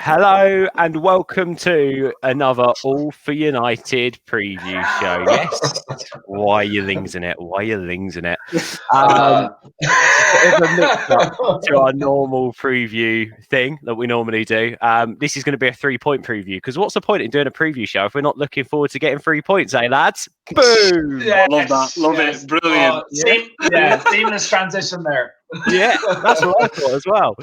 Hello and welcome to another All for United preview show. Yes, why are you lings in it? Why are you lings in it? A bit of a mix-up to our normal preview thing that we normally do. This is going to be a 3-point preview because what's the point in doing a preview show if we're not looking forward to getting 3 points, eh, lads? Boom! Yes, love that. Love it. Brilliant. Seamless transition there. Yeah, that's what I thought as well.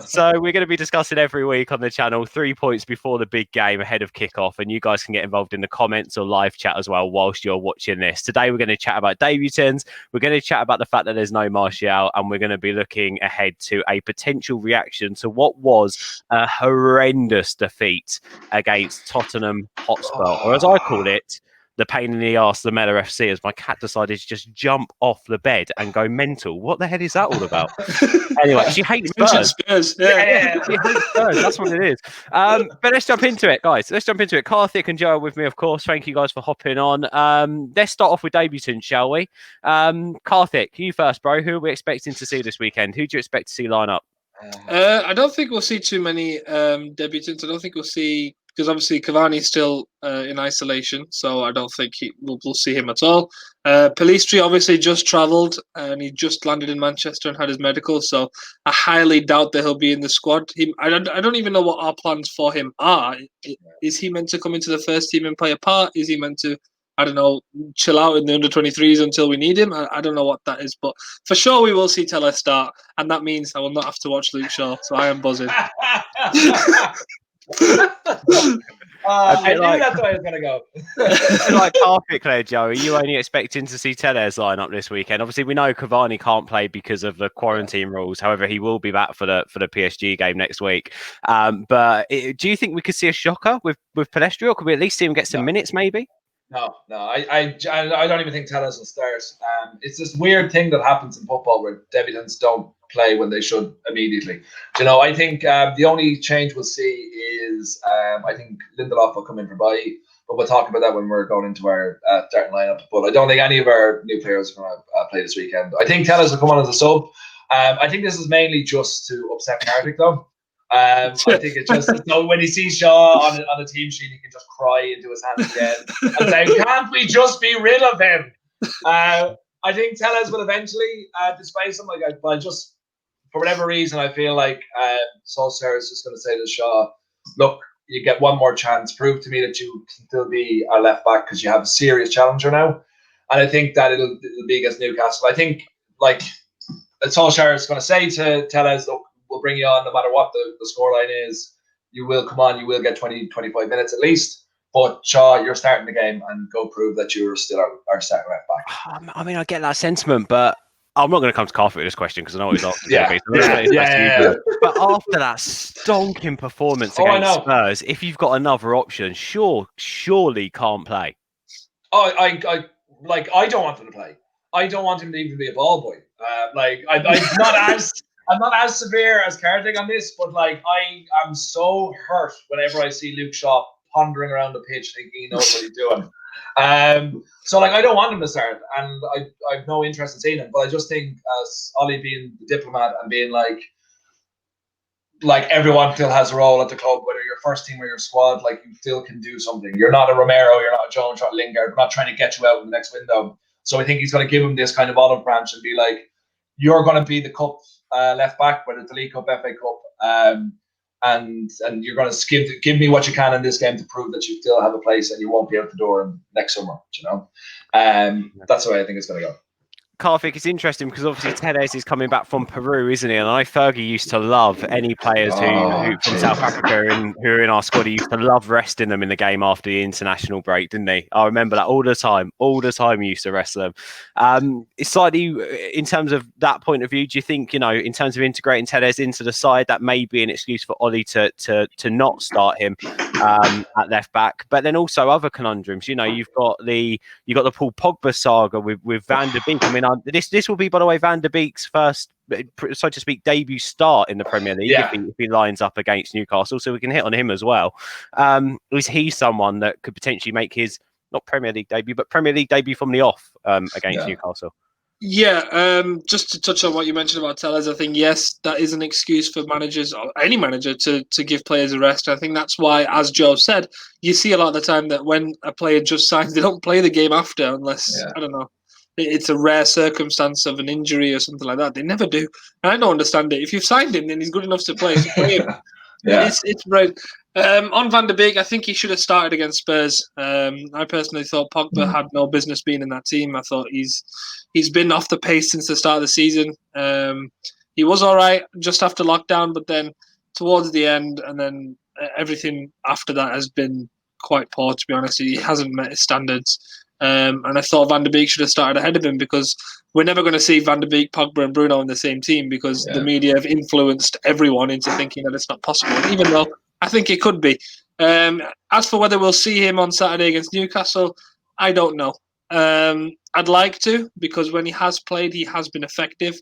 So we're going to be discussing every week on the channel 3 points before the big game ahead of kickoff, and you guys can get involved in the comments or live chat as well whilst you're watching this. Today we're going to chat about debutants, we're going to chat about the fact that there's no Martial, and we're going to be looking ahead to a potential reaction to what was a horrendous defeat against Tottenham Hotspur, or as I call it, the pain in the arse, the Mela FC, as my cat decided to just jump off the bed and go mental. What the hell is that all about? Anyway, she hates Spurs. Yeah. She hates Spurs. That's what it is. But let's jump into it, guys. Let's jump into it. Karthik and Joe are with me, of course. Thank you guys for hopping on. Let's start off with debutants, shall we? Karthik, you first, bro. Who are we expecting to see this weekend? Who do you expect to see line up? I don't think we'll see too many debutants. I don't think we'll see, because obviously Cavani's still in isolation, so I don't think we'll see him at all. Pellistri obviously just travelled and he just landed in Manchester and had his medical, so I highly doubt that he'll be in the squad. I don't even know what our plans for him are. Is he meant to come into the first team and play a part? Is he meant to, I don't know, chill out in the under-23s until we need him? I don't know what that is, but for sure we will see Tella start, and that means I will not have to watch Luke Shaw, so I am buzzing. I knew that's the way it was going to go. Like Karthik there, Joe, are you only expecting to see Tellez line up this weekend? Obviously, we know Cavani can't play because of the quarantine rules. However, he will be back for the PSG game next week. But do you think we could see a shocker with Pellistri, or could we at least see him get some minutes, maybe? No. I don't even think Tellez will start. It's this weird thing that happens in football where debutants don't play when they should immediately. You know, I think the only change we'll see is I think Lindelof will come in for Beek, but we'll talk about that when we're going into our starting lineup. But I don't think any of our new players are going to play this weekend. I think Tellez will come on as a sub. I think this is mainly just to upset Karthik, though. I think it's just so when he sees Shaw on the team sheet, he can just cry into his hands again and say, "Can't we just be rid of him?" I think Tellez will eventually displace him. But just for whatever reason, I feel like Solskjaer is just going to say to Shaw, "Look, you get one more chance. Prove to me that you can still be a left back because you have a serious challenger now." And I think that it'll be against Newcastle. I think Solskjaer is going to say to Tellez, "Look, we'll bring you on no matter what the scoreline is. You will come on. You will get 20, 25 minutes at least. But Shaw, you're starting the game and go prove that you're still our starting right back." I mean, I get that sentiment, but I'm not going to come to Karthik with this question because I know what his answer Yeah. But after that stonking performance against Spurs, if you've got another option, surely can't play. I don't want him to play. I don't want him to even be a ball boy. I'm not as severe as Karthik on this, but I am so hurt whenever I see Luke Shaw pondering around the pitch thinking he knows what he's doing. So I don't want him to start, and I have no interest in seeing him. But I just think as Ollie being the diplomat and being like everyone still has a role at the club, whether you're first team or your squad, you still can do something. You're not a Romero, you're not a Jones, you're not Lingard. We're not trying to get you out in the next window. So I think he's going to give him this kind of olive branch and be like, "You're going to be the cup left back, whether it's the League Cup, FA Cup, and you're going to give me what you can in this game to prove that you still have a place and you won't be out the door next summer." You know, that's the way I think it's going to go. Karthik, it's interesting because obviously Tellez is coming back from Peru, isn't he? And I Fergie used to love any players who from South Africa and who are in our squad. He used to love resting them in the game after the international break, didn't he? I remember that all the time. All the time he used to rest them. It's slightly, in terms of that point of view, do you think, in terms of integrating Tellez into the side, that may be an excuse for Ollie to not start him at left back? But then also other conundrums. You've got the Paul Pogba saga with Van der Beek. I mean, this will be, by the way, Van der Beek's first, so to speak, debut start in the Premier League if he lines up against Newcastle, so we can hit on him as well. Is he someone that could potentially make his not Premier League debut, but Premier League debut from the off against Newcastle? Yeah, just to touch on what you mentioned about Tellez, I think yes, that is an excuse for managers or any manager to give players a rest. I think that's why, as Joe said, you see a lot of the time that when a player just signs, they don't play the game after unless I don't know, it's a rare circumstance of an injury or something like that. They never do, and I don't understand it. If you've signed him, then he's good enough to play. So play him. It's right. On Van der Beek, I think he should have started against Spurs. I personally thought Pogba had no business being in that team. I thought he's been off the pace since the start of the season. He was all right just after lockdown, but then towards the end, and then everything after that has been quite poor. To be honest, he hasn't met his standards. And I thought Van der Beek should have started ahead of him because we're never going to see Van der Beek, Pogba, and Bruno in the same team because the media have influenced everyone into thinking that it's not possible, even though I think it could be. As for whether we'll see him on Saturday against Newcastle, I don't know. I'd like to because when he has played, he has been effective.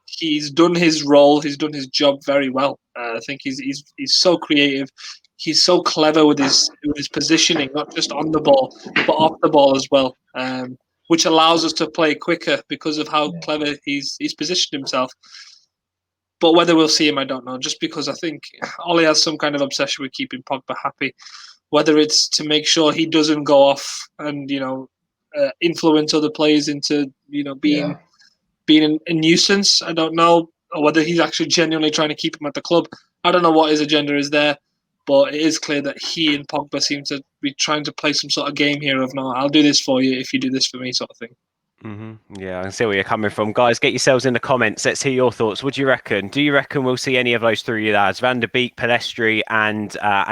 He's done his role. He's done his job very well. I think he's so creative. He's so clever with his positioning, not just on the ball, but off the ball as well, which allows us to play quicker because of how clever he's positioned himself. But whether we'll see him, I don't know. Just because I think Ollie has some kind of obsession with keeping Pogba happy, whether it's to make sure he doesn't go off and influence other players into being a nuisance. I don't know, or whether he's actually genuinely trying to keep him at the club. I don't know what his agenda is there, but it is clear that he and Pogba seem to be trying to play some sort of game here of, no, I'll do this for you if you do this for me, sort of thing. Yeah, I can see where you're coming from. Guys, get yourselves in the comments. Let's hear your thoughts. What do you reckon? Do you reckon we'll see any of those three lads, Van der Beek, Pellistri and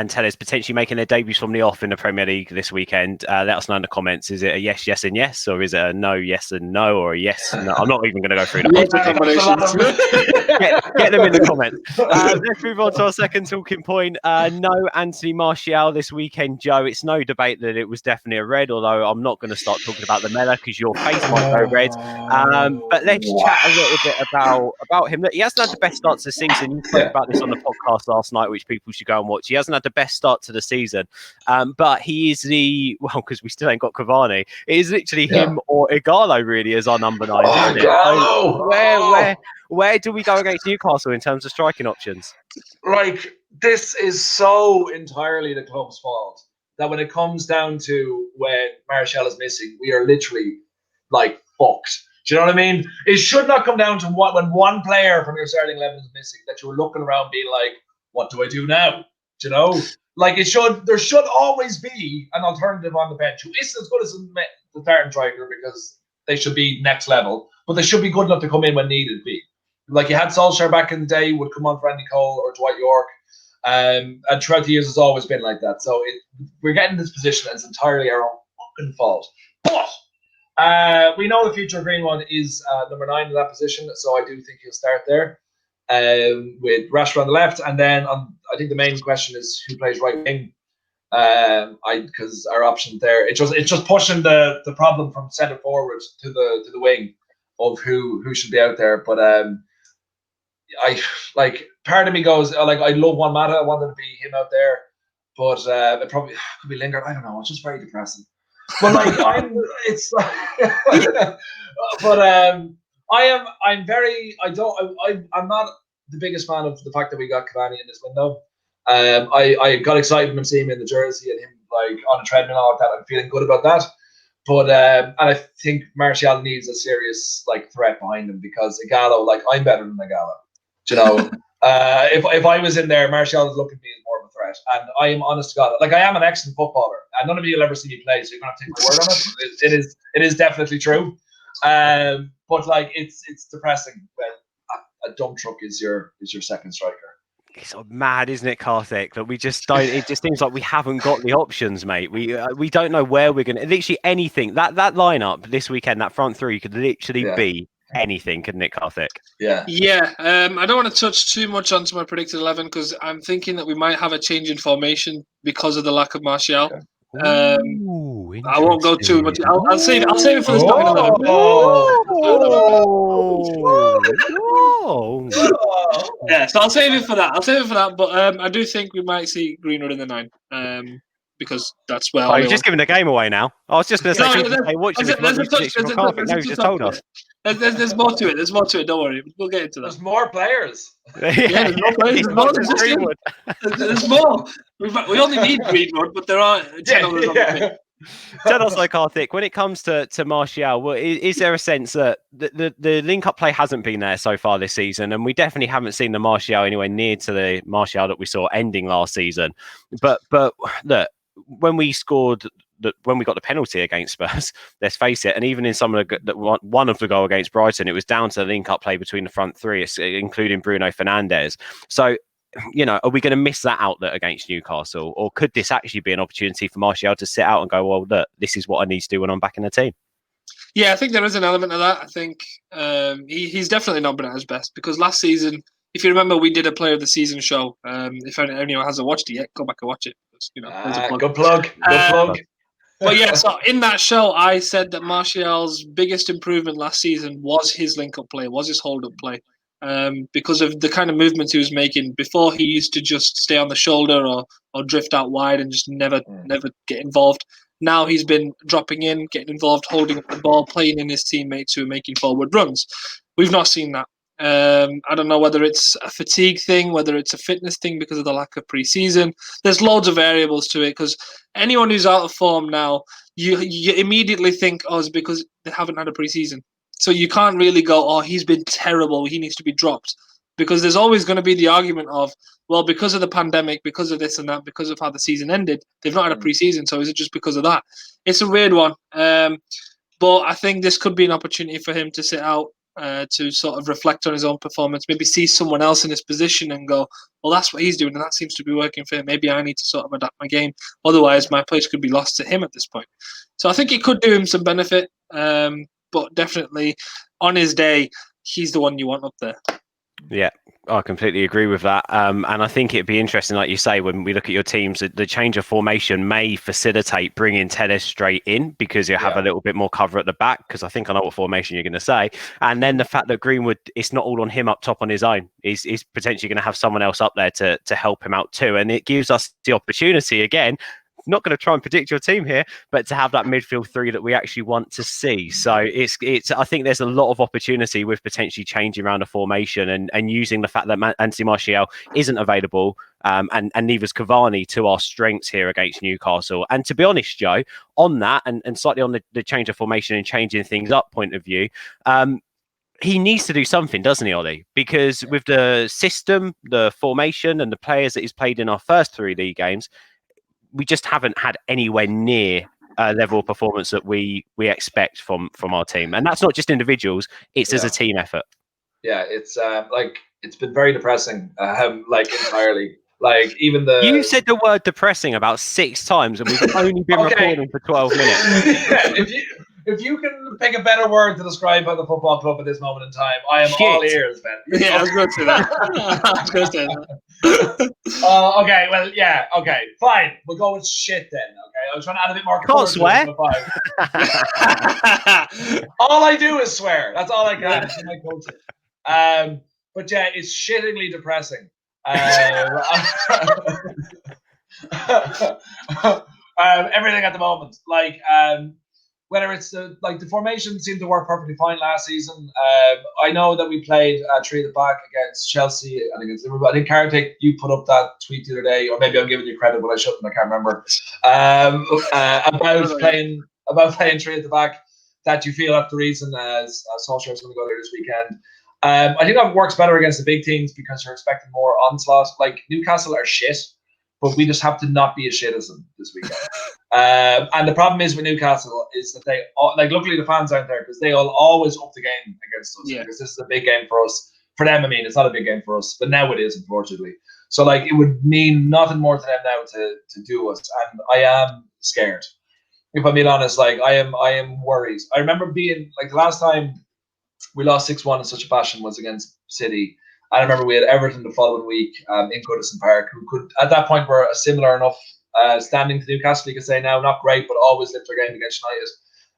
Tellez, potentially making their debuts from the off in the Premier League this weekend? Let us know in the comments. Is it a yes, yes and yes? Or is it a no, yes and no? Or a yes, no? I'm not even going to go through the get them in the comments. Let's move on to our second talking point. No Anthony Martial this weekend, Joe. It's no debate that it was definitely a red, although I'm not going to start talking about the Mela because your face might go red. But let's chat a little bit about him. He hasn't had the best start to the season. You spoke about this on the podcast last night, which people should go and watch. He hasn't had the best start to the season, but he is because we still ain't got Cavani. It is literally him or Igalo really as our number 9. Isn't it? So where do we go against Newcastle in terms of striking options? Like, this is so entirely the club's fault that when it comes down to when Martial is missing, we are literally like fucked. Do you know what I mean? It should not come down to when one player from your starting 11 is missing that you're looking around being like, what do I do now? Do you know? Like, there should always be an alternative on the bench who isn't as good as the starting striker because they should be next level, but they should be good enough to come in when needed be. Like, you had Solskjaer back in the day, would come on for Andy Cole or Dwight York. And throughout the years, it's always been like that. So we're getting this position, and it's entirely our own fucking fault. But we know the future of Greenwood is number 9 in that position, so I do think he'll start there with Rashford on the left. And then I think the main question is who plays right wing. Because our option there, it's just pushing the problem from centre forward to the wing of who should be out there. But part of me goes I love Juan Mata. I wanted to be him out there, but it probably could be Lingard. I don't know. It's just very depressing. But I'm not the biggest fan of the fact that we got Cavani in this window. I got excited when I see him in the jersey and him on a treadmill and all that. I'm feeling good about that. But and I think Martial needs a serious threat behind him because Igalo, I'm better than Igalo. You know, if I was in there, Martial is looking at me as more of a threat. And I am honest to God, I am an excellent footballer, and none of you will ever see me play, so you're gonna have to take my word on it. It is definitely true. But it's depressing when a dump truck is your second striker. It's sort of mad, isn't it, Karthik? That we just don't. It just seems like we haven't got the options, mate. We don't know where we're gonna. Literally anything. That lineup this weekend, that front three could literally be anything, couldn't it, Karthik? Yeah. I don't want to touch too much onto my predicted 11 because I'm thinking that we might have a change in formation because of the lack of Martial. Okay. I won't go too much. I'll save it for the starting 11. Yeah, so I'll save it for that. But I do think we might see Greenwood in the 9 because that's where. Oh, you've just given the game away now. I was just going to say, watching this rugby prediction from Cardiff. No, you just told us. There's more to it. There's more to it. Don't worry. We'll get into that. There's more players. Yeah, there's more players. There's more. We only need Greenwood, but there are 10 others on the pitch. Tell us, Karthik, when it comes to Martial, is there a sense that the link-up play hasn't been there so far this season, and we definitely haven't seen the Martial anywhere near to the Martial that we saw ending last season? But look, when we got the penalty against Spurs, let's face it, and even in some of one of the goal against Brighton, it was down to the link-up play between the front three, including Bruno Fernandes. So, are we going to miss that outlet against Newcastle, or could this actually be an opportunity for Martial to sit out and go, well, look, this is what I need to do when I'm back in the team? Yeah, I think there is an element of that. I think he's definitely not been at his best, because last season, if you remember, we did a Player of the Season show. If anyone hasn't watched it yet, go back and watch it. Good plug. But yeah, so in that show, I said that Martial's biggest improvement last season was his link-up play, was his hold-up play. Because of the kind of movements he was making. Before, he used to just stay on the shoulder or drift out wide and just never get involved. Now he's been dropping in, getting involved, holding up the ball, playing in his teammates who are making forward runs. We've not seen that. I don't know whether it's a fatigue thing, whether it's a fitness thing because of the lack of pre-season. There's loads of variables to it, because anyone who's out of form now, you immediately think, it's because they haven't had a pre-season. So you can't really go, he's been terrible, he needs to be dropped. Because there's always going to be the argument of, well, because of the pandemic, because of this and that, because of how the season ended, they've not had a pre-season, so is it just because of that? It's a weird one. But I think this could be an opportunity for him to sit out, to sort of reflect on his own performance, maybe see someone else in his position and go, well, that's what he's doing, and that seems to be working for him. Maybe I need to sort of adapt my game. Otherwise, my place could be lost to him at this point. So I think it could do him some benefit. But definitely on his day, he's the one you want up there. Yeah, I completely agree with that. And I think it'd be interesting, like you say, when we look at your teams, the change of formation may facilitate bringing Teles straight in, because you have a little bit more cover at the back, because I think I know what formation you're going to say. And then the fact that Greenwood, it's not all on him up top on his own. He's potentially going to have someone else up there to help him out too. And it gives us the opportunity, again, not going to try and predict your team here, but to have that midfield three that we actually want to see. So it's. I think there's a lot of opportunity with potentially changing around a formation and using the fact that Anthony Martial isn't available, and neither is Cavani, to our strengths here against Newcastle. And to be honest, Joe, on that and slightly on the change of formation and changing things up point of view, he needs to do something, doesn't he, Ollie? Because with the system, the formation, and the players that he's played in our first 3 league games, we just haven't had anywhere near a level of performance that we expect from our team. And that's not just individuals, it's as a team effort. Yeah, it's it's been very depressing, entirely. Like, even you said the word depressing about 6 times, and we've only been recording for 12 minutes. If you can pick a better word to describe the football club at this moment in time, I am all ears, Ben. Yeah, I was going to say that. Okay, well, yeah, okay, fine. We'll go with shit then, okay? I was trying to add a bit more color. Can't swear. All I do is swear. That's all I can. That's my culture. But yeah, it's shittingly depressing. Everything at the moment, whether it's the formation seemed to work perfectly fine last season. I know that we played 3 at the back against Chelsea and against Liverpool. I think, Karthik, you put up that tweet the other day, or maybe I'm giving you credit, but I shouldn't. I can't remember. About playing 3 at the back, that you feel that's the reason as Solskjaer is going to go there this weekend. I think that works better against the big teams because you're expecting more onslaught. Like, Newcastle are shit, but we just have to not be as shit as them this weekend. And the problem is with Newcastle is that they, luckily the fans aren't there, because they will always up the game against us, because this is a big game for us. For them, I mean, it's not a big game for us, but now it is, unfortunately. So, it would mean nothing more to them now to do us, and I am scared. If I'm being honest, I am worried. I remember being, the last time we lost 6-1 in such a fashion was against City. I remember we had Everton the following week in Goodison Park, who could, at that point, were a similar enough standing to Newcastle, you could say now, not great, but always lift their game against United.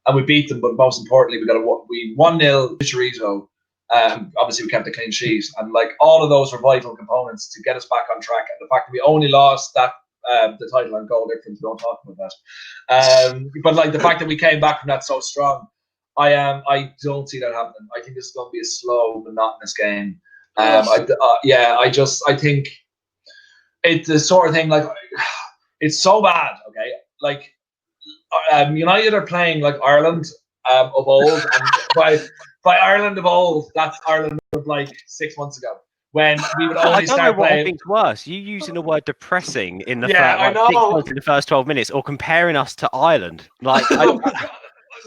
And we beat them, but most importantly, we 1-0 Chicharito. Obviously, we kept a clean sheet. And all of those were vital components to get us back on track. And the fact that we only lost that the title on goal difference. Don't talk about that. But like the fact that we came back from that so strong, I don't see that happening. I think this is going to be a slow, monotonous game. I think it's the sort of thing like it's so bad. Okay, like United are playing like Ireland of old, and by Ireland of old, that's Ireland of like 6 months ago when we would only I don't know start what I playing. think's worse. You using the word depressing in the Yeah, first, I like 6 know. months in the first 12 minutes, or comparing us to Ireland. Like, Look,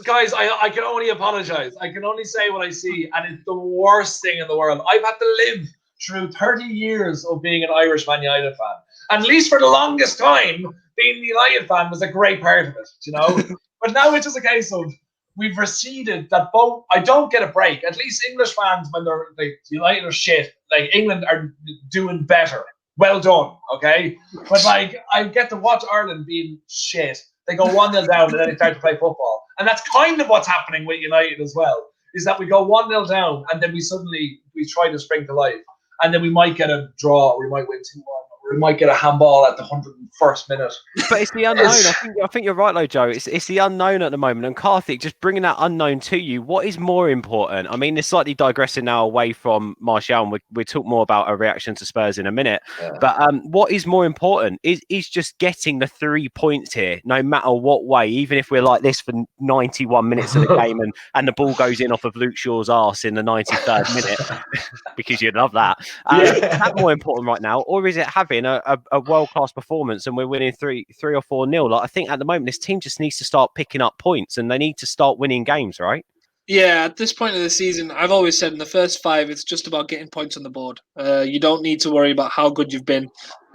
guys, I can only apologize. I can only say what I see, and it's the worst thing in the world. I've had to live through 30 years of being an Irish Man United fan. And at least for the longest time, being a United fan was a great part of it, you know? But now it's just a case of we've receded that both. I don't get a break. At least English fans, when they're like United are shit, like England are doing better. Well done, okay? But like I get to watch Ireland being shit. They go 1-0 down and then they start to play football. And that's kind of what's happening with United as well, is that we go 1-0 down and then we try to spring to life. And then we might get a draw, or we might win 2-1, or we might get a handball at the 101st minute. But it's the unknown. I think you're right, though, Joe. It's the unknown at the moment. And Karthik, just bringing that unknown to you, what is more important? I mean, it's slightly digressing now away from Martial, and we'll talk more about a reaction to Spurs in a minute. Yeah. But what is more important is just getting the 3 points here, no matter what way, even if we're like this for 91 minutes of the game and the ball goes in off of Luke Shaw's arse in the 93rd minute, because you'd love that. Is that more important right now, or is it having a world-class performance and we're winning 3 or 4-0? Like, I think at the moment this team just needs to start picking up points and they need to start winning games, right? Yeah, at this point of the season, I've always said in the first 5, it's just about getting points on the board. You don't need to worry about how good you've been.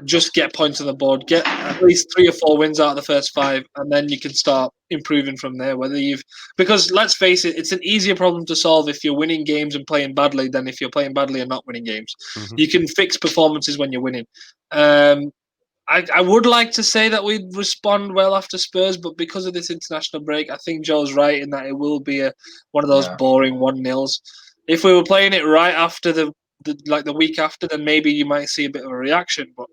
Just get points on the board. Get at least 3 or 4 wins out of the first 5, and then you can start improving from there. Because let's face it, it's an easier problem to solve if you're winning games and playing badly than if you're playing badly and not winning games. Mm-hmm. You can fix performances when you're winning. I would like to say that we'd respond well after Spurs, but because of this international break, I think Joe's right in that it will be one of those boring 1-0s. If we were playing it right after the week after, then maybe you might see a bit of a reaction. But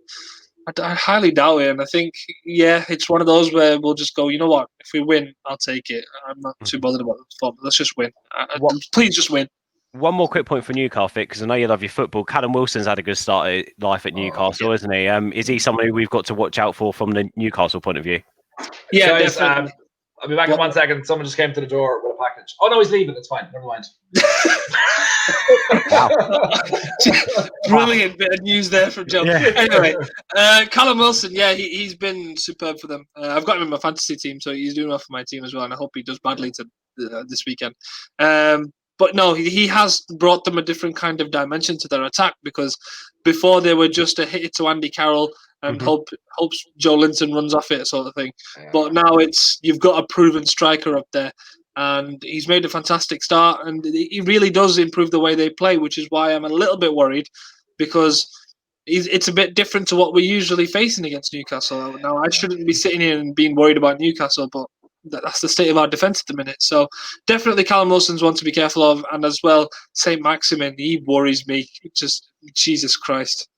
I highly doubt it. And I think, it's one of those where we'll just go, you know what? If we win, I'll take it. I'm not too bothered about the performance. Let's just win. Please just win. One more quick point for Newcastle, because I know you love your football. Callum Wilson's had a good start at life at Newcastle, isn't he? Is he someone who we've got to watch out for from the Newcastle point of view? Yeah, guys, definitely. I'll be back in 1 second. Someone just came to the door with a package. Oh, no, he's leaving. It's fine. Never mind. Brilliant bit of news there from Joe. Yeah. Anyway, Callum Wilson, he's been superb for them. I've got him in my fantasy team, so he's doing well for my team as well, and I hope he does badly this weekend. But no, he has brought them a different kind of dimension to their attack, because before they were just a hit it to Andy Carroll and hopes Joe Linton runs off it sort of thing. Yeah. But now you've got a proven striker up there, and he's made a fantastic start, and he really does improve the way they play, which is why I'm a little bit worried, because it's a bit different to what we're usually facing against Newcastle. Now, I shouldn't be sitting here and being worried about Newcastle, but that's the state of our defence at the minute. So definitely Callum Wilson's one to be careful of, and as well, St. Maximin, he worries me. Just Jesus Christ.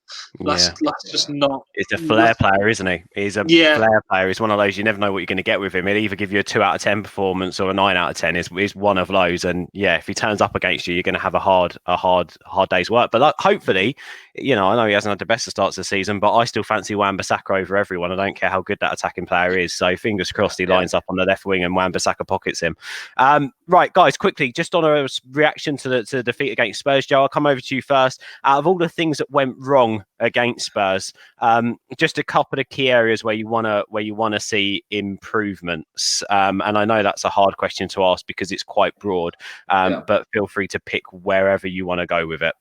Let's just not. He's a flair player, isn't he? He's a flair player. He's one of those, you never know what you're going to get with him. He'll either give you a 2 out of 10 performance or a 9 out of 10. Is one of those. And if he turns up against you, you're going to have a hard day's work. But hopefully, I know he hasn't had the best of starts of the season, but I still fancy Wan-Bissaka over everyone. I don't care how good that attacking player is. So fingers crossed he lines up on the left wing and Wan-Bissaka pockets him. Right, guys, quickly, just on a reaction to the defeat against Spurs, Joe, I'll come over to you first. Out of all the things that went wrong against Spurs, just a couple of key areas where you want to see improvements. And I know that's a hard question to ask because it's quite broad, but feel free to pick wherever you want to go with it.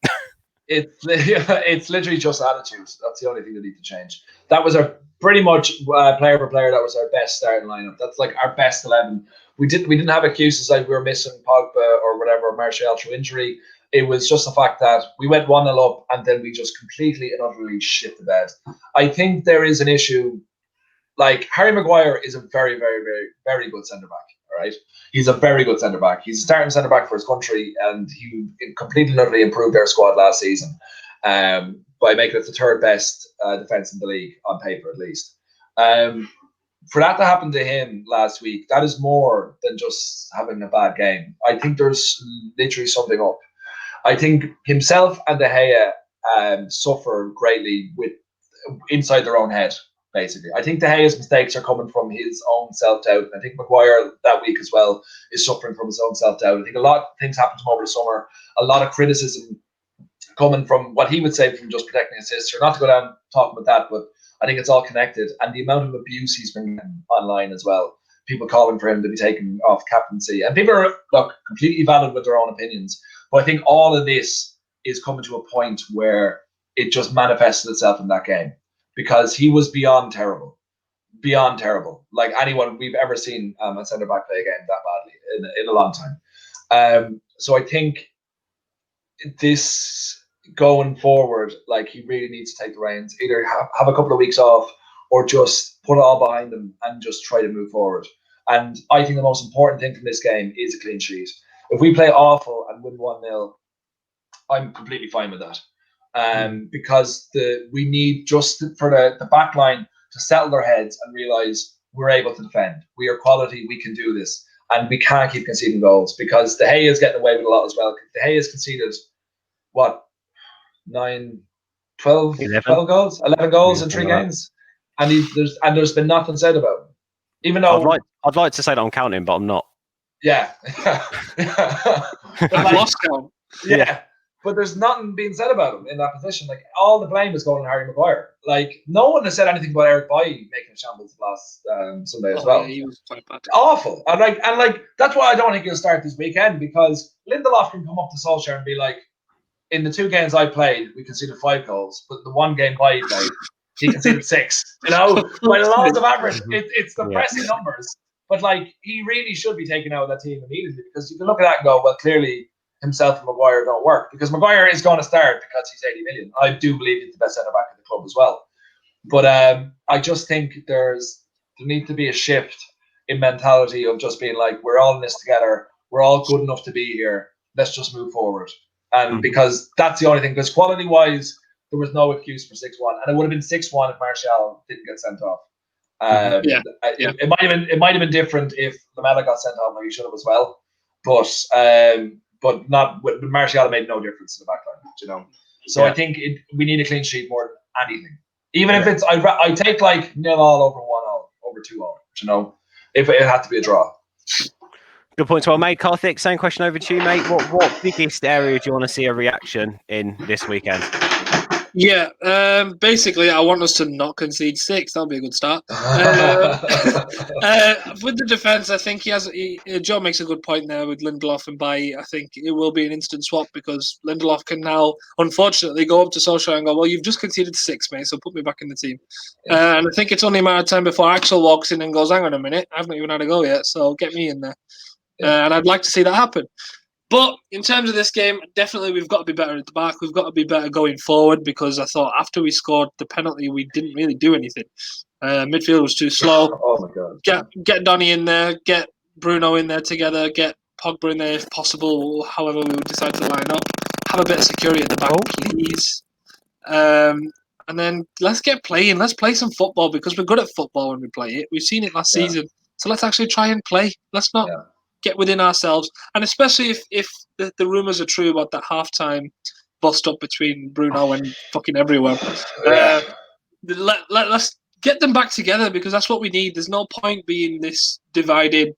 It's literally just attitudes. That's the only thing that needs to change. That was pretty much player for player. That was our best starting lineup. That's like our best 11. We didn't have excuses like we were missing Pogba or whatever, Martial through injury. It was just the fact that we went 1-0 up and then we just completely and utterly shit the bed. I think there is an issue. Like, Harry Maguire is a very, very, very, very good centre back. All right, he's a very good centre back. He's a starting centre back for his country, and he completely and utterly improved their squad last season by making it the 3rd best defence in the league on paper, at least. For that to happen to him last week, that is more than just having a bad game. I think there's literally something up. I think himself and De Gea suffer greatly with inside their own head, basically. I think De Gea's mistakes are coming from his own self-doubt. I think Maguire that week as well is suffering from his own self-doubt. I think a lot of things happened to him over the summer. A lot of criticism coming from what he would say from just protecting his sister. Not to go down talking about that, but I think it's all connected. And the amount of abuse he's been getting online as well. People calling for him to be taken off captaincy. And people are, look, completely valid with their own opinions. But I think all of this is coming to a point where it just manifested itself in that game. Because he was beyond terrible. Beyond terrible. Like anyone we've ever seen a centre-back play a game that badly in a long time. So I think this going forward, like he really needs to take the reins, either have a couple of weeks off or just put it all behind him and just try to move forward. And I think the most important thing from this game is a clean sheet. If we play awful and win 1-0, I'm completely fine with that. Because we need just for the back line to settle their heads and realise we're able to defend. We are quality, we can do this. And we can't keep conceding goals because De Gea is getting away with a lot as well. De Gea has conceded, 12 goals? 11 goals in 3 games? And there's been nothing said about him. Even though I'd like to say that I'm counting, but I'm not. Yeah. I've lost count. Yeah. But there's nothing being said about him in that position. Like, all the blame is going on Harry Maguire. Like, no one has said anything about Eric Bailly making a shambles last Sunday as well. Yeah, he was quite bad. Awful. And that's why I don't think he'll start this weekend, because Lindelof can come up to Solskjaer and be like, in the 2 games I played, we conceded 5 goals, but the 1 game Bailly played, he conceded 6. You know, by laws of average, it's depressing numbers. But like, he really should be taken out of that team immediately, because you can look at that and go, well, clearly himself and Maguire don't work, because Maguire is going to start because he's 80 million. I do believe he's the best centre back in the club as well. But I just think there needs to be a shift in mentality of just being like, we're all in this together. We're all good enough to be here. Let's just move forward. And because that's the only thing, because quality wise, there was no excuse for 6-1, and it would have been 6-1 if Martial didn't get sent off. It might have been different if Lamela got sent off, like he should have as well. But not with Martial made no difference in the back line, you know. So I think we need a clean sheet more than anything. Even if it's, I take like 0-0 over 1-0 over 2-0, you know, if it had to be a draw. Good points well made, Karthik. Same question over to you, mate. What biggest area do you want to see a reaction in this weekend? Yeah, basically, I want us to not concede 6. That'll be a good start. With the defence, I think Joe makes a good point there with Lindelof and Bailly. I think it will be an instant swap, because Lindelof can now, unfortunately, go up to Solskjaer and go, well, you've just conceded 6, mate, so put me back in the team. And I think it's only a matter of time before Axel walks in and goes, hang on a minute, I haven't even had a go yet, so get me in there. And I'd like to see that happen. But in terms of this game, definitely we've got to be better at the back. We've got to be better going forward, because I thought after we scored the penalty, we didn't really do anything. Midfield was too slow. Oh my God! Get Donny in there, get Bruno in there together, get Pogba in there if possible. However we would decide to line up, have a bit of security at the back, please. And then let's get playing. Let's play some football, because we're good at football when we play it. We've seen it last season, so let's actually try and play. Let's not get within ourselves, and especially if the rumours are true about that halftime bust up between Bruno and fucking everyone. Let's get them back together, because that's what we need. There's no point being this divided,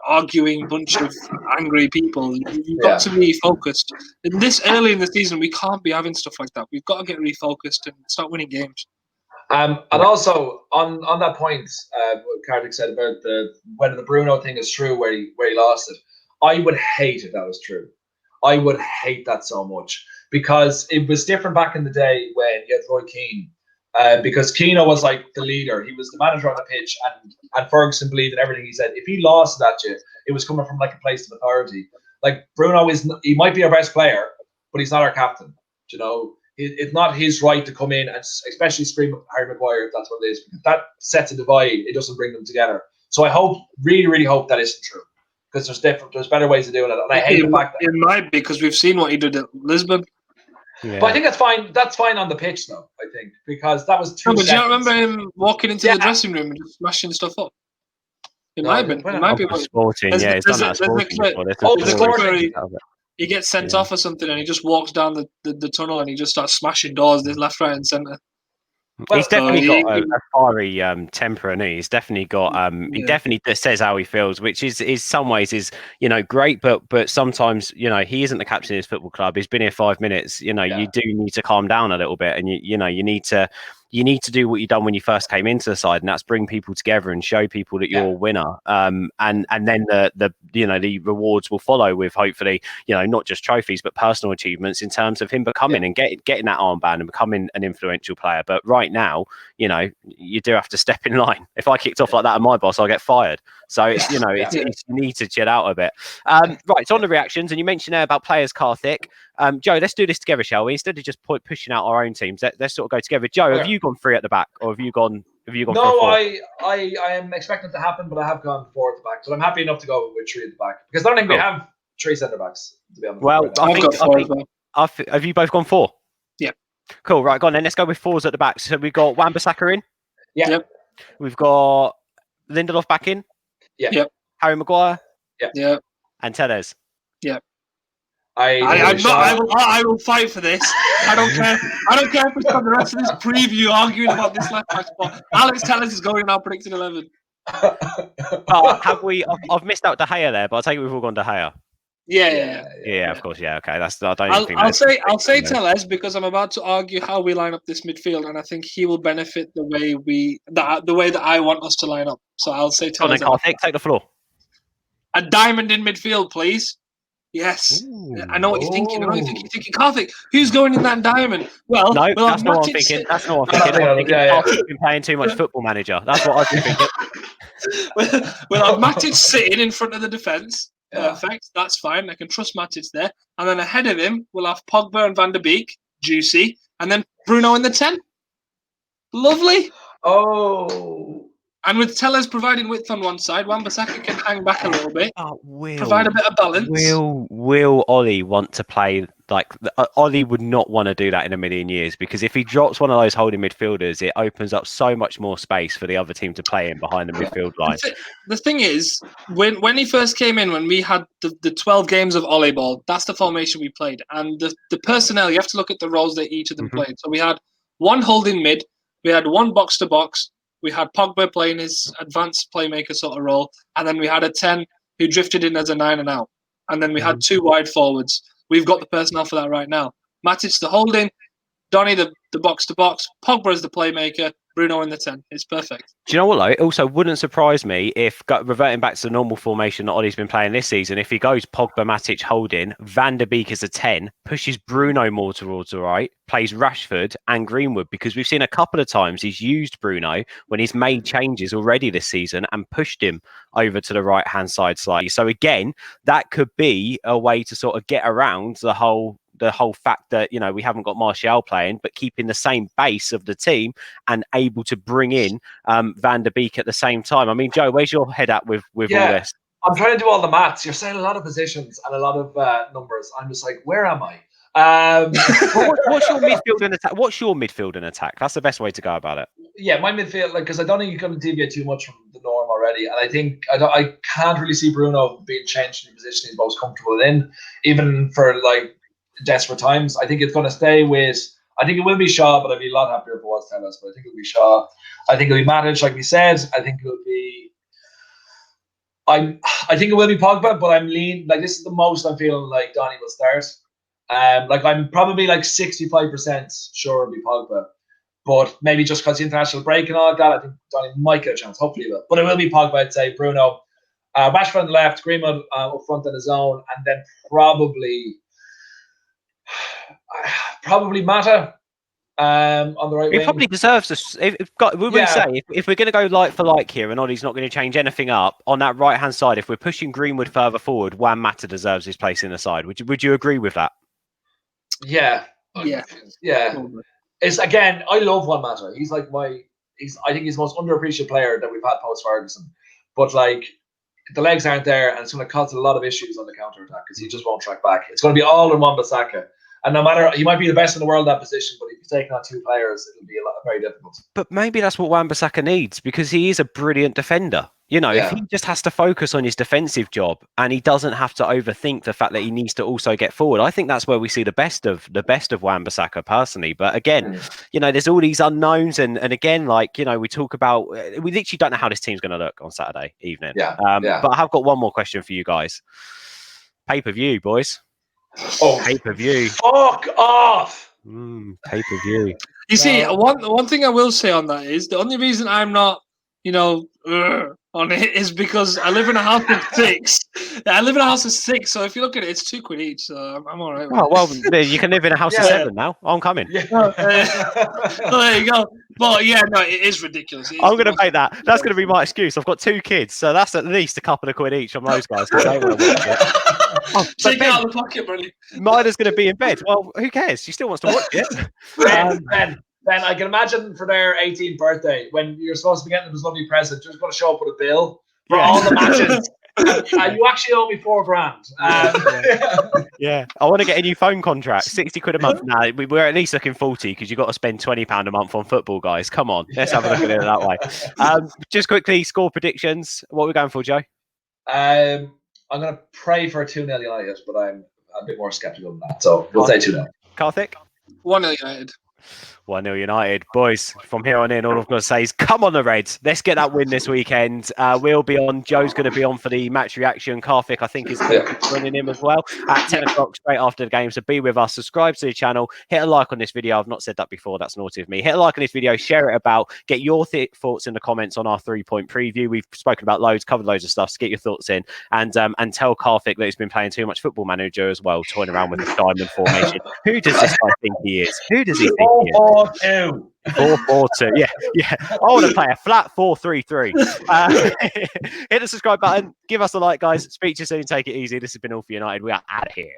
arguing bunch of angry people. You've got to be focused. And this early in the season, we can't be having stuff like that. We've got to get refocused and start winning games. And also on that point, what Kartik said about whether the Bruno thing is true, where he lost it, I would hate if that was true. I would hate that so much, because it was different back in the day when you had Roy Keane, because Keane was like the leader. He was the manager on the pitch, and Ferguson believed in everything he said. If he lost that shit, it was coming from like a place of authority. Like, Bruno he might be our best player, but he's not our captain, you know. It's not his right to come in and especially scream at Harry Maguire if that's what it is. Because that sets a divide. It doesn't bring them together. So I really, really hope that isn't true, because there's better ways of doing it. And I hate the fact that it might be, because we've seen what he did at Lisbon. Yeah. But I think that's fine. That's fine on the pitch, though. I think because that was 2 No, but do you not seconds. remember him walking into the dressing room and just smashing stuff up? It might have been. It might be. Sporting, There's- yeah, he's there's done a- that there's a sporting clip- before. There's Oh, some the stories sporting. out of it. He gets sent Yeah. off or something, and he just walks down the tunnel and he just starts smashing doors, left, right, and centre. He's definitely he- got a fiery temper, and he's definitely got he Yeah. definitely says how he feels, which is some ways is great, but sometimes he isn't the captain of his football club. He's been here 5 minutes. You do need to calm down a little bit, and you need to do what you done when you first came into the side, and that's bring people together and show people that you're a winner. And then the rewards will follow with hopefully not just trophies but personal achievements in terms of him becoming and getting that armband and becoming an influential player. But right now, you do have to step in line. If I kicked off like that at my boss, I'll get fired. So it's you need to chill out a bit. Right, so on the reactions, and you mentioned there about players, Karthik. Joe, let's do this together, shall we? Instead of just pushing out our own teams, let's sort of go together. Joe, have you gone 3 at the back, or have you gone? No, for a 4? I am expecting it to happen, but I have gone 4 at the back, so I'm happy enough to go with 3 at the back because I don't think we have 3 centre backs. To be honest, well, I've got 4 as well. Have you both gone 4? Yeah. Cool. Right, go on then. Let's go with 4s at the back. So we've got Wan-Bissaka in. Yeah. Yep. We've got Lindelof back in. Yeah. Yep. Harry Maguire. Yeah. And Tellez. Yeah. I will fight for this. I don't care. I don't care if we spend the rest of this preview arguing about this left back spot. Alex Tellez is going now, predicted 11. Have we? I've missed out De Gea there, but I take it we've all gone De Gea. Yeah. Of course. Yeah. Okay. That's. I don't. I'll say Tellez because I'm about to argue how we line up this midfield, and I think he will benefit the way that I want us to line up. So I'll say Tellez. Take the floor. A diamond in midfield, please. Yes. Ooh. I know what you're thinking. You're thinking, Karthik, who's going in that diamond? Well, no, we'll that's not what I'm thinking. That's not what I'm thinking. I'm thinking Karthik's been playing too much Football Manager. That's what I've been thinking. We'll have Matic sitting in front of the defence. Perfect. That's fine. I can trust Matic there. And then ahead of him, we'll have Pogba and Van der Beek. Juicy. And then Bruno in the 10. Lovely. Oh. And with Tellez providing width on one side, Wan-Bissaka can hang back a little bit, Will provide a bit of balance. Will Ollie want to play like Ollie would not want to do that in a million years, because if he drops one of those holding midfielders, it opens up so much more space for the other team to play in behind the midfield line. The thing is, when he first came in, when we had the 12 games of Ollie ball, that's the formation we played. And the personnel, you have to look at the roles that each of them played. So we had one holding mid, we had one box-to-box, we had Pogba playing his advanced playmaker sort of role, and then we had a 10 who drifted in as a 9 and out. And then we had 2 wide forwards. We've got the personnel for that right now. Matic the holding, Donny the box-to-box, Pogba as the playmaker, Bruno in the 10. It's perfect. Do you know what, though? It also wouldn't surprise me if, reverting back to the normal formation that Ollie's been playing this season, if he goes Pogba, Matic, holding, Van der Beek as a 10, pushes Bruno more towards the right, plays Rashford and Greenwood, because we've seen a couple of times he's used Bruno when he's made changes already this season and pushed him over to the right-hand side slightly. So again, that could be a way to sort of get around the whole fact that, we haven't got Martial playing, but keeping the same base of the team and able to bring in Van der Beek at the same time. I mean, Joe, where's your head at with all this? I'm trying to do all the maths. You're saying a lot of positions and a lot of numbers. I'm just like, where am I? What's your midfield and attack? What's your midfield and attack? That's the best way to go about it. Yeah, my midfield, because I don't think you're going to deviate too much from the norm already, and I think I can't really see Bruno being changed in the position he's most comfortable in, even for like desperate times. I think it's going to stay with. I think it will be Shaw, but I'd be a lot happier if it was Tellez. But I think it'll be Shaw. I think it'll be Matic, like we said. I think it'll be. I think it will be Pogba, but I'm lean. Like, this is the most I'm feeling like Donny will start. Like, I'm probably like 65% sure it'll be Pogba, but maybe just because the international break and all that, I think Donny might get a chance. Hopefully, he will. But it will be Pogba. I'd say Bruno, Rashford on the left, Greenwood up front on his own, and then probably Mata on the right wing. He probably deserves this. If we're going to go like for like here, and Ollie's not going to change anything up on that right hand side, if we're pushing Greenwood further forward, Wan Mata deserves his place in the side. Would you agree with that? Yeah. It's, again, I love Wan Mata. He's like I think he's the most underappreciated player that we've had post Ferguson. But like, the legs aren't there, and it's going to cause a lot of issues on the counter attack because he just won't track back. It's going to be all in Wan-Bissaka. And no matter, he might be the best in the world in that position, but if you're taking on 2 players, it'll be very difficult. But maybe that's what Wan-Bissaka needs, because he is a brilliant defender. You know, if he just has to focus on his defensive job and he doesn't have to overthink the fact that he needs to also get forward, I think that's where we see the best of Wan-Bissaka personally. But again, you know, there's all these unknowns, and again, like, you know, we talk about, we literally don't know how this team's going to look on Saturday evening. But I have got one more question for you guys. Pay-per-view, boys. Oh, pay-per-view. Fuck off. Pay-per-view. You see, one thing I will say on that is the only reason I'm not, you know, on it is because I live in a house of 6. I live in a house of 6, so if you look at it, it's £2 each. So I'm all right. Oh well, you can live in a house of 7 now. I'm coming. Yeah. So there you go. But yeah, no, it is ridiculous. I'm going to make that. That's going to be my excuse. I've got 2 kids, so that's at least a couple of quid each on those guys because they want to watch it. Oh, take it out of the pocket, buddy. Mina's going to be in bed. Well, who cares? She still wants to watch it. Ben, I can imagine for their 18th birthday, when you're supposed to be getting them this lovely present, you're just going to show up with a bill for all the matches. You actually owe me $4,000. Yeah, I want to get a new phone contract, 60 quid a month. Now we're at least looking 40 because you've got to spend £20 a month on football, guys. Come on, let's have a look at it that way. Just quickly, score predictions. What are we going for, Joe? I'm going to pray for a 2-0 United, but I'm a bit more sceptical than that. So we'll say 2-0. Karthik? 1-0 United. 1-0 United. Boys, from here on in, all I've got to say is come on the Reds. Let's get that win this weekend. We'll be on. Joe's going to be on for the match reaction. Karthik, I think, is joining him as well at 10 o'clock straight after the game. So be with us. Subscribe to the channel. Hit a like on this video. I've not said that before. That's naughty of me. Hit a like on this video. Share it about. Get your thoughts in the comments on our 3-point preview. We've spoken about loads, covered loads of stuff. So get your thoughts in. And tell Karthik that he's been playing too much Football Manager as well, toying around with the diamond formation. Who does this guy think he is? Who does he think he is? 4-4-2. 4-4-2. Yeah. I want to play a flat 4-3-3. Hit the subscribe button. Give us a like, guys. Speak to you soon. Take it easy. This has been All for United. We are out of here.